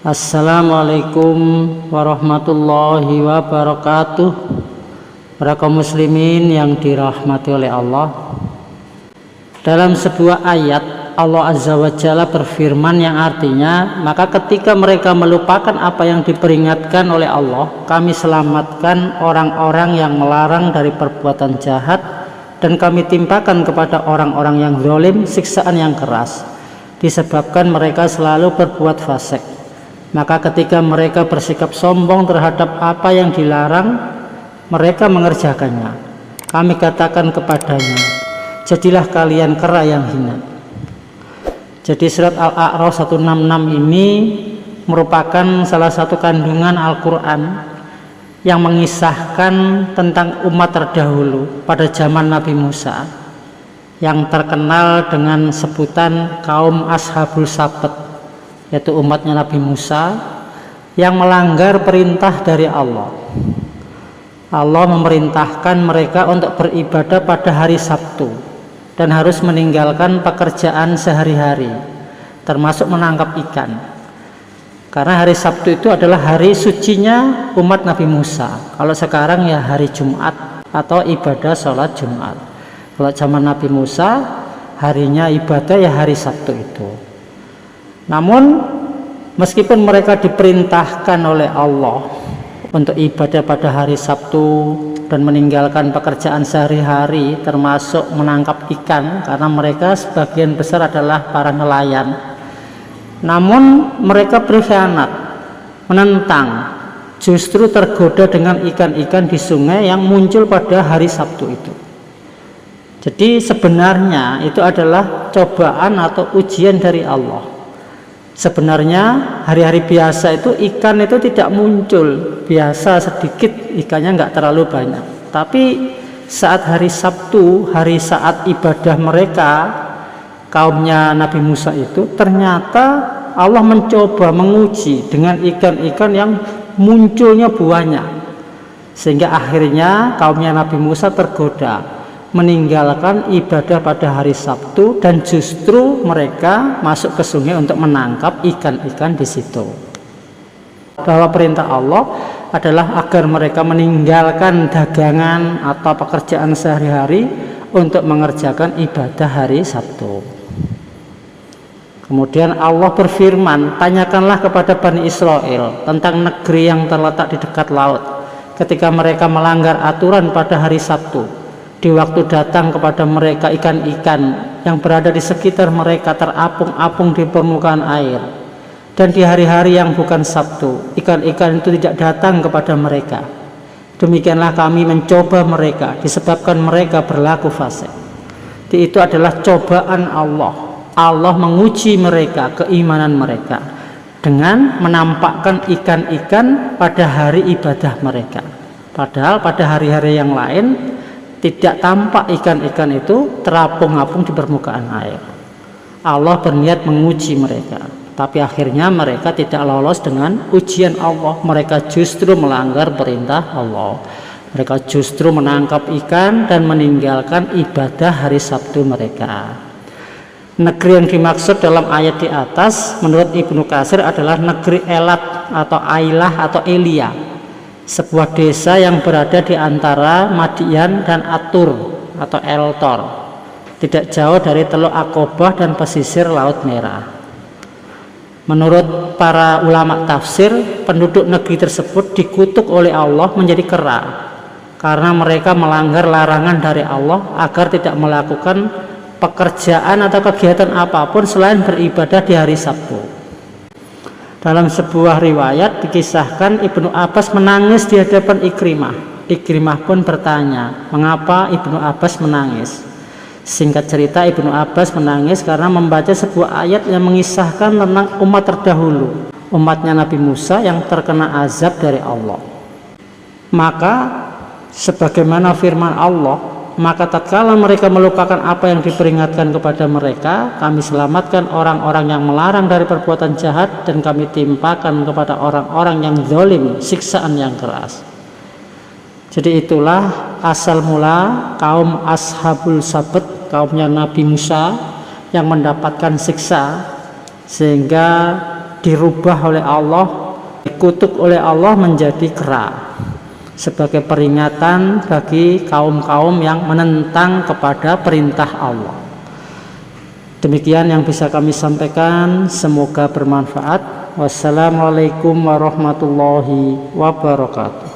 Assalamualaikum warahmatullahi wabarakatuh. Para kaum muslimin yang dirahmati oleh Allah, dalam sebuah ayat Allah Azza wa Jalla berfirman yang artinya, maka ketika mereka melupakan apa yang diperingatkan oleh Allah, kami selamatkan orang-orang yang melarang dari perbuatan jahat, dan kami timpakan kepada orang-orang yang zalim siksaan yang keras, disebabkan mereka selalu berbuat fasik. Maka ketika mereka bersikap sombong terhadap apa yang dilarang, mereka mengerjakannya. Kami katakan kepadanya, jadilah kalian kera yang hina. Jadi surat Al-A'raf 166 ini merupakan salah satu kandungan Al-Quran yang mengisahkan tentang umat terdahulu pada zaman Nabi Musa, yang terkenal dengan sebutan kaum Ashabul Sabt, yaitu umatnya Nabi Musa yang melanggar perintah dari Allah. Allah memerintahkan mereka untuk beribadah pada hari Sabtu dan harus meninggalkan pekerjaan sehari-hari, termasuk menangkap ikan, karena hari Sabtu itu adalah hari sucinya umat Nabi Musa. Kalau sekarang ya hari Jumat atau ibadah sholat Jumat. Kalau zaman Nabi Musa harinya ibadah ya hari Sabtu itu. Namun meskipun mereka diperintahkan oleh Allah untuk ibadah pada hari Sabtu dan meninggalkan pekerjaan sehari-hari, termasuk menangkap ikan, karena mereka sebagian besar adalah para nelayan, namun mereka berkhianat, menentang, justru tergoda dengan ikan-ikan di sungai yang muncul pada hari Sabtu itu. Jadi sebenarnya itu adalah cobaan atau ujian dari Allah. Sebenarnya hari-hari biasa itu ikan itu tidak muncul, biasa sedikit, ikannya nggak terlalu banyak. Tapi saat hari Sabtu, hari saat ibadah mereka, kaumnya Nabi Musa itu, ternyata Allah mencoba menguji dengan ikan-ikan yang munculnya banyak, sehingga akhirnya kaumnya Nabi Musa tergoda meninggalkan ibadah pada hari Sabtu, dan justru mereka masuk ke sungai untuk menangkap ikan-ikan di situ. Bahwa perintah Allah adalah agar mereka meninggalkan dagangan atau pekerjaan sehari-hari untuk mengerjakan ibadah hari Sabtu. Kemudian Allah berfirman, tanyakanlah kepada Bani Israel tentang negeri yang terletak di dekat laut, ketika mereka melanggar aturan pada hari Sabtu. Di waktu datang kepada mereka ikan-ikan yang berada di sekitar mereka terapung-apung di permukaan air, dan di hari-hari yang bukan Sabtu ikan-ikan itu tidak datang kepada mereka. Demikianlah kami mencoba mereka disebabkan mereka berlaku fasik. Itu adalah cobaan Allah. Allah menguji mereka, keimanan mereka, dengan menampakkan ikan-ikan pada hari ibadah mereka, padahal pada hari-hari yang lain tidak tampak ikan-ikan itu terapung-apung di permukaan air. Allah berniat menguji mereka, tapi akhirnya mereka tidak lolos dengan ujian Allah. Mereka justru melanggar perintah Allah. Mereka justru menangkap ikan dan meninggalkan ibadah hari Sabtu mereka. Negeri yang dimaksud dalam ayat di atas menurut Ibnu Katsir adalah negeri Elat atau Ailah atau Elia, sebuah desa yang berada di antara Madian dan Atur atau Eltor, tidak jauh dari Teluk Aqobah dan pesisir Laut Merah. Menurut para ulama tafsir, penduduk negeri tersebut dikutuk oleh Allah menjadi kera karena mereka melanggar larangan dari Allah agar tidak melakukan pekerjaan atau kegiatan apapun selain beribadah di hari Sabtu. Dalam sebuah riwayat dikisahkan Ibnu Abbas menangis di hadapan Ikrimah. Ikrimah pun bertanya, mengapa Ibnu Abbas menangis? Singkat cerita, Ibnu Abbas menangis karena membaca sebuah ayat yang mengisahkan tentang umat terdahulu, umatnya Nabi Musa yang terkena azab dari Allah. Maka sebagaimana firman Allah, maka tatkala mereka melupakan apa yang diperingatkan kepada mereka, kami selamatkan orang-orang yang melarang dari perbuatan jahat, dan kami timpakan kepada orang-orang yang zalim siksaan yang keras. Jadi itulah asal mula kaum Ashabul Sabt, kaumnya Nabi Musa, yang mendapatkan siksa sehingga dirubah oleh Allah, dikutuk oleh Allah menjadi kera, sebagai peringatan bagi kaum-kaum yang menentang kepada perintah Allah. Demikian yang bisa kami sampaikan, semoga bermanfaat. Wassalamualaikum warahmatullahi wabarakatuh.